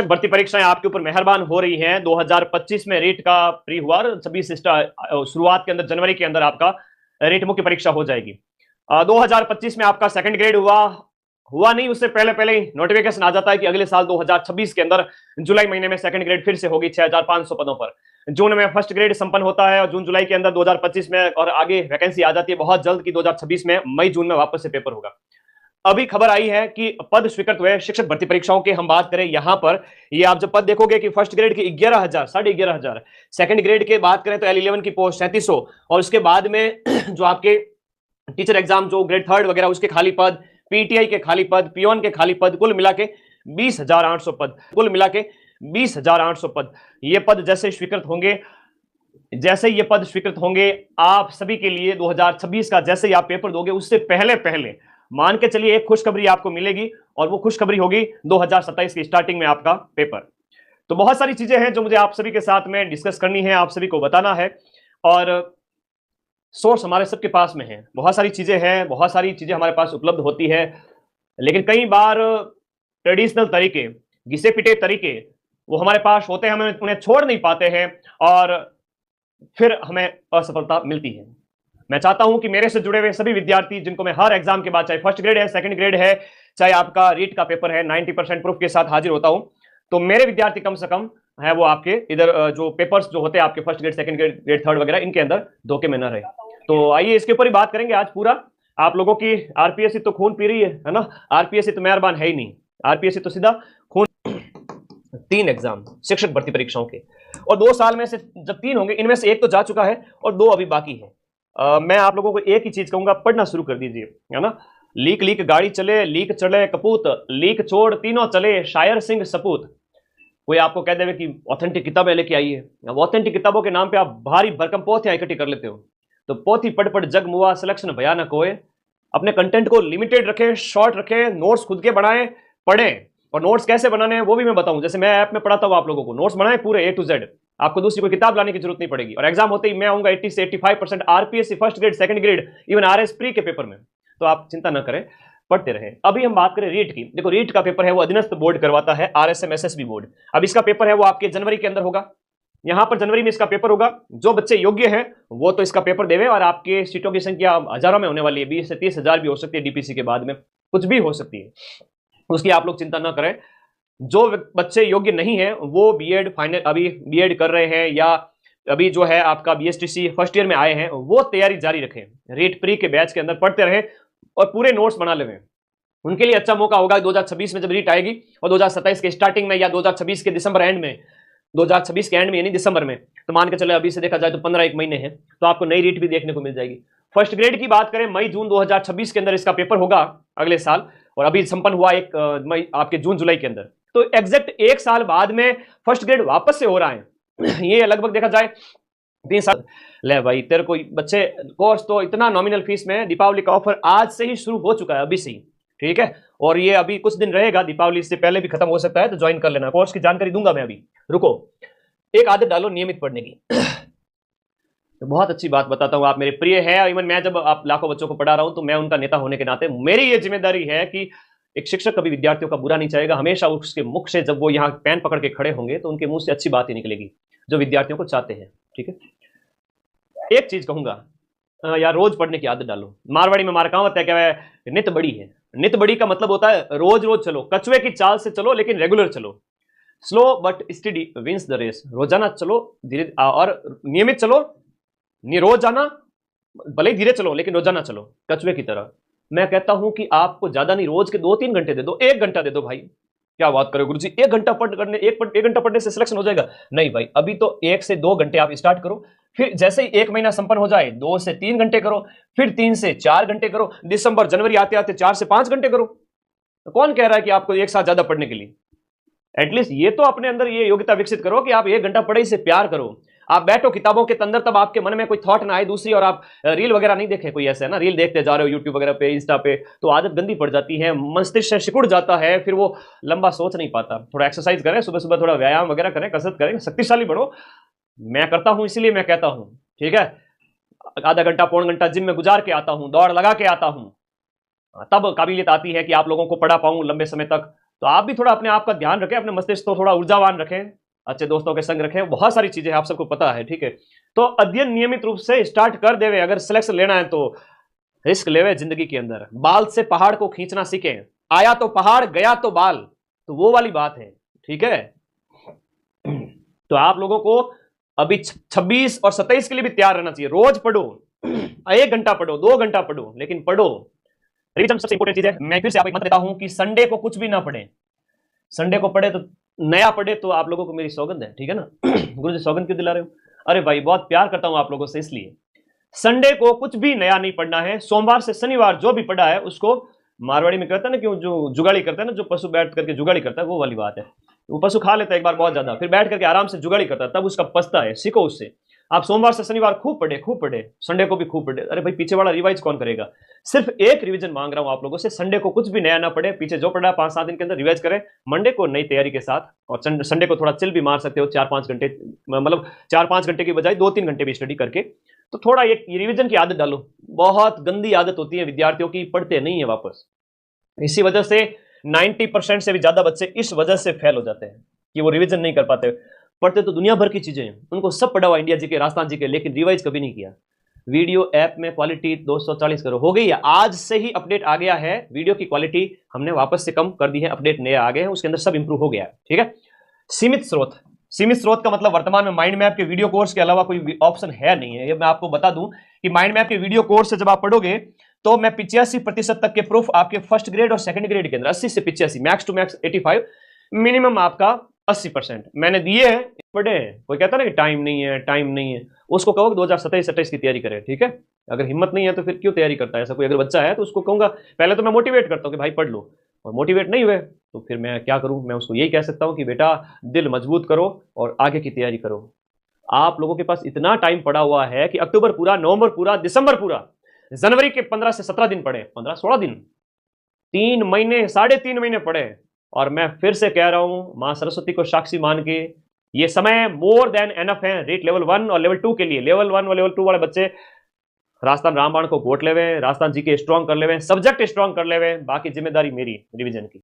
भर्ती परीक्षाएं आपके ऊपर मेहरबान हो रही हैं। 2025 में रीट का प्री हुआ, 26 शुरुआत के अंदर जनवरी के अंदर आपका रीट मुख्य परीक्षा हो जाएगी। 2025 में आपका सेकंड ग्रेड हुआ नहीं, उससे पहले पहले ही नोटिफिकेशन आ जाता है कि अगले साल 2026 के अंदर जुलाई महीने में सेकंड ग्रेड फिर से होगी 6500 पदों पर। जून में फर्स्ट ग्रेड संपन्न होता है और जून जुलाई के अंदर 2025 में और आगे वैकेंसी आ जाती है बहुत जल्द की 2026 में मई जून में वापस से पेपर होगा। अभी खबर आई है कि पद स्वीकृत हुए शिक्षक भर्ती परीक्षाओं के। हम बात करें यहां पर, ये आप जब पद देखोगे कि फर्स्ट ग्रेड के 11,000 11,500, सेकंड ग्रेड के बात करें तो L11 की पोस्ट 3700, और उसके बाद में जो आपके टीचर एग्जाम जो ग्रेड थर्ड वगैरह उसके खाली पद, पीटीआई के खाली पद, पियोन के खाली पद, कुल मिला के 20,800 पद, कुल मिला के 20,800 पद। ये पद जैसे ये पद स्वीकृत होंगे आप सभी के लिए 2026 का जैसे ही आप पेपर दोगे उससे पहले पहले मान के चलिए एक खुशखबरी आपको मिलेगी, और वो खुशखबरी होगी 2027 की स्टार्टिंग में आपका पेपर। तो बहुत सारी चीजें हैं जो मुझे आप सभी के साथ में डिस्कस करनी है, आप सभी को बताना है, और सोर्स हमारे सबके पास में है। बहुत सारी चीजें हैं, बहुत सारी चीजें हमारे पास उपलब्ध होती है, लेकिन कई बार ट्रेडिशनल तरीके, घिसे पिटे तरीके वो हमारे पास होते हैं, हम उन्हें छोड़ नहीं पाते हैं और फिर हमें असफलता मिलती है। मैं चाहता हूं कि मेरे से जुड़े हुए सभी विद्यार्थी जिनको मैं हर एग्जाम के बाद, चाहे फर्स्ट ग्रेड है, सेकंड ग्रेड है, चाहे आपका रीट का पेपर है, 90% प्रूफ के साथ हाजिर होता हूं, तो मेरे विद्यार्थी कम से कम है वो आपके इधर जो पेपर्स जो होते हैं आपके first grade, second grade, grade third वगैरह, इनके अंदर धोखे में न रहे। तो आइए इसके ऊपर ही बात करेंगे आज पूरा। आप लोगों की आरपीएससी तो खून पी रही है ना, आरपीएससी तो मेहरबान है ही नहीं, आरपीएससी तो सीधा खून। 3 एग्जाम शिक्षक भर्ती परीक्षाओं के, और 2 साल में से जब 3 होंगे, इनमें से एक तो जा चुका है और 2 अभी बाकी है। मैं आप लोगों को एक ही चीज कहूंगा, पढ़ना शुरू कर दीजिए, है ना। लीक लीक गाड़ी चले, लीक चले कपूत, लीक चोर तीनों चले, शायर सिंह सपूत। कोई आपको कह देवे कि ऑथेंटिक किताबें लेके आई है, अब ऑथेंटिक किताबों के नाम पे आप भारी भरकम पोथियां इकट्ठी कर लेते हो, तो पोथी पढ़ पढ़ जग मुआ, सिलेक्शन भयानक होए। अपने कंटेंट को लिमिटेड रखें, शॉर्ट रखें, नोट्स खुद के बनाएं, पढ़ें, और नोट्स कैसे बनाने हैं वो भी मैं बताऊं। जैसे मैं ऐप में पढ़ाता हूं आप लोगों को, नोट्स बनाएं पूरे A to Z, आपको दूसरी कोई किताब लाने की जरूरत नहीं पड़ेगी। और एग्जाम होते ही मैं आऊंगा 80 से 85% RPSC first grade, second grade, even RS pre के पेपर में, तो आप चिंता ना करें, पढ़ते रहे। अभी हम बात करें रीट की। देखो रीट का पेपर है वो अधीनस्थ बोर्ड करवाता है, RSM SSB बोर्ड। अब इसका पेपर है वो आपके जनवरी के अंदर होगा, यहां पर जनवरी में इसका पेपर होगा। जो बच्चे योग्य हैं वो तो इसका पेपर देवे, और आपके सीटों की संख्या हजारों में होने वाली है, 20 से 30,000 भी हो सकती है, डीपीसी के बाद में कुछ भी हो सकती है, उसकी आप लोग चिंता ना करें। जो बच्चे योग्य नहीं है वो बीएड फाइनल, अभी बीएड कर रहे हैं, या अभी जो है आपका बीएसटीसी फर्स्ट ईयर में आए हैं, वो तैयारी जारी रखें, रीट प्री के बैच के अंदर पढ़ते रहें और पूरे नोट्स बना लें। उनके लिए अच्छा मौका होगा 2026 में जब रीट आएगी, और 2027 के स्टार्टिंग में, या 2026 के दिसंबर एंड में, 2026 के एंड में यानी दिसंबर में, तो मान के चले अभी से देखा जाए तो 15 एक महीने हैं, तो आपको नई रीट भी देखने को मिल जाएगी। फर्स्ट ग्रेड की बात करें, मई जून 2026 के अंदर इसका पेपर होगा अगले साल, और अभी संपन्न हुआ एक मई आपके जून जुलाई के अंदर, तो एग्जैक्ट 1 साल बाद में फर्स्ट ग्रेड वापस से हो रहा है। ये लगभग देखा जाए 3 साल। ले भाई तेरे को बच्चे, कोर्स तो इतना नॉमिनल फीस में, दीपावली का ऑफर आज से ही शुरू हो चुका है, अभी से ही, ठीक है, और ये अभी कुछ दिन रहेगा, दीपावली से पहले भी खत्म हो सकता है, तो ज्वाइन कर लेना। कोर्स की जानकारी दूंगा मैं अभी, रुको। एक आदत डालो नियमित पढ़ने की। तो बहुत अच्छी बात बताता हूं, आप मेरे प्रिय है, इवन मैं जब आप लाखों बच्चों को पढ़ा रहा हूं तो मैं उनका नेता होने के नाते मेरी ये जिम्मेदारी है कि एक शिक्षक कभी विद्यार्थियों का बुरा नहीं चाहेगा, हमेशा उसके मुख से, जब वो यहाँ पेन पकड़ के खड़े होंगे तो उनके मुंह से अच्छी बात ही निकलेगी जो विद्यार्थियों को चाहते हैं, ठीक है। एक चीज कहूंगा यार, रोज पढ़ने की आदत डालो। मारवाड़ी में मार कहावत है, क्या है, नित बड़ी है। नित बड़ी का मतलब होता है रोज रोज चलो, कछुए की चाल से चलो लेकिन रेगुलर चलो। Slow but steady wins the race. रोजाना चलो, धीरे और नियमित चलो, रोजाना भले ही धीरे चलो लेकिन रोजाना चलो, कछुए की तरह। मैं कहता हूं कि आपको ज्यादा नहीं, रोज के 2-3 घंटे दे दो, 1 घंटा दे दो भाई। क्या बात करो गुरुजी, 1 घंटा पढ़ने, एक घंटा पढ़ने से सिलेक्शन हो जाएगा? नहीं भाई, अभी तो 1 से 2 घंटे आप स्टार्ट करो, फिर जैसे ही 1 महीना संपन्न हो जाए 2 से 3 घंटे करो, फिर 3 से 4 घंटे करो, दिसंबर जनवरी आते आते 4 से 5 घंटे करो। तो कौन कह रहा है कि आपको एक साथ ज्यादा पढ़ने के लिए? एटलीस्ट ये तो अपने अंदर ये योग्यता विकसित करो कि आप 1 घंटा पढ़ाई से प्यार करो। आप बैठो किताबों के अंदर, तब आपके मन में कोई थॉट ना आए दूसरी, और आप रील वगैरह नहीं देखें कोई ऐसा है ना, रील देखते जा रहे हो यूट्यूब वगैरह पे, इंस्टा पे, तो आदत गंदी पड़ जाती है, मस्तिष्क से सिकुड़ जाता है, फिर वो लंबा सोच नहीं पाता। थोड़ा एक्सरसाइज करें, सुबह सुबह थोड़ा व्यायाम वगैरह करें, कसरत करें, शक्तिशाली बढ़ो। मैं करता हूं इसीलिए मैं कहता हूं, ठीक है। आधा घंटा पौन घंटा जिम में गुजार के आता हूं, दौड़ लगा के आता हूं, तब काबिलियत आती है कि आप लोगों को पढ़ा पाऊं लंबे समय तक। तो आप भी थोड़ा अपने आप का ध्यान रखें, अपने मस्तिष्क को थोड़ा ऊर्जावान रखें, अच्छे दोस्तों के संग रखें, बहुत सारी चीजें आप सबको पता है, ठीक है। तो अध्ययन नियमित रूप से स्टार्ट कर देवे, अगर सिलेक्शन लेना है तो रिस्क लेवे जिंदगी के अंदर, बाल से पहाड़ को खींचना सीखें, आया तो पहाड़ गया तो बाल, तो वो वाली बात है, ठीक है। तो आप लोगों को अभी 26 और 27 के लिए भी तैयार रहना चाहिए। रोज पढ़ो, 1 घंटा पढ़ो, 2 घंटा पढ़ो, लेकिन पढ़ो। रिवीजन सबसे इंपॉर्टेंट चीज है। मैं फिर से आपको मत देता हूं कि संडे को कुछ भी ना पढ़े, संडे को पढ़े तो नया पढ़े तो आप लोगों को मेरी सौगंध है, ठीक है ना। गुरु जी सौगंध क्यों दिला रहे हो? अरे भाई बहुत प्यार करता हूं आप लोगों से, इसलिए संडे को कुछ भी नया नहीं पढ़ना है। सोमवार से शनिवार जो भी पढ़ा है उसको, मारवाड़ी में कहता है ना, क्यों जो जुगाड़ी करता है ना, जो पशु बैठ करके जुगाड़ी करता है, वो वाली बात है। वो पशु खा लेता है एक बार बहुत ज्यादा, फिर बैठ करके आराम से जुगाड़ी करता है, तब उसका पछता है। सीखो उससे। आप सोमवार से शनिवार खूब पढ़े, खूब पढ़े, संडे को भी खूब पढ़े। अरे भाई पीछे वाला रिवाइज कौन करेगा? सिर्फ एक रिवीजन मांग रहा हूं आप लोगों से, संडे को कुछ भी नया ना पढ़े, पीछे जो पढ़ा 5-7 दिन के अंदर रिवाइज करें, मंडे को नई तैयारी के साथ। और संडे को थोड़ा चिल भी मार सकते हो, 4-5 घंटे, मतलब 4-5 घंटे की बजाय 2-3 घंटे भी स्टडी करके। तो थोड़ा एक रिवीजन की आदत डालो। बहुत गंदी आदत होती है विद्यार्थियों की, पढ़ते नहीं है वापस। इसी वजह से 90% से भी ज्यादा बच्चे इस वजह से फेल हो जाते हैं कि वो रिवीजन नहीं कर पाते। पढ़ते तो दुनिया भर की चीजें हैं, उनको सब पढ़ा हुआ इंडिया जी के, राजस्थान जी के, लेकिन रिवाइज कभी नहीं किया। वीडियो ऐप में क्वालिटी 240 करो, हो गई है। आज से ही अपडेट आ गया है, वीडियो की क्वालिटी हमने वापस से कम कर दी है, अपडेट नए आ गए हैं, उसके अंदर सब इंप्रूव हो गया है, ठीक है। सीमित स्रोत, सीमित स्रोत का मतलब वर्तमान में माइंड मैप के वीडियो कोर्स के अलावा कोई ऑप्शन है नहीं है। ये मैं आपको बता दूं कि माइंड मैप के वीडियो कोर्स से जब आप पढ़ोगे तो मैं 85% तक के प्रूफ आपके फर्स्ट ग्रेड और सेकंड ग्रेड के अंदर, 80 से 85, मैक्स टू मैक्स 85, मिनिमम आपका 80% मैंने दिए हैं, पढ़े हैं। कोई कहता ना कि टाइम नहीं है, टाइम नहीं है, उसको कहो कि 2027-28 की तैयारी करे, ठीक है। अगर हिम्मत नहीं है तो फिर क्यों तैयारी करता है? ऐसा कोई अगर बच्चा है तो उसको कहूंगा, पहले तो मैं मोटिवेट करता हूं कि भाई पढ़ लो, और मोटिवेट नहीं हुए तो फिर मैं क्या करूं? मैं उसको यही कह सकता हूं कि बेटा दिल मजबूत करो और आगे की तैयारी करो। आप लोगों के पास इतना टाइम पड़ा हुआ है कि अक्टूबर पूरा, नवंबर पूरा, दिसंबर पूरा, जनवरी के 15 से 17 दिन पड़े, 15-16 दिन, 3 महीने, 3.5 महीने पड़े। और मैं फिर से कह रहा हूं, मां सरस्वती को साक्षी मान के, ये समय मोर देन एनफ है रेट लेवल 1 और लेवल 2 के लिए। लेवल 1 और लेवल 2 वाले बच्चे राजस्थान रामबाण को गोट लेवे, राजस्थान जी के स्ट्रॉन्ग कर लेवे, सब्जेक्ट स्ट्रॉन्ग कर लेवे, बाकी जिम्मेदारी मेरी रिवीजन की।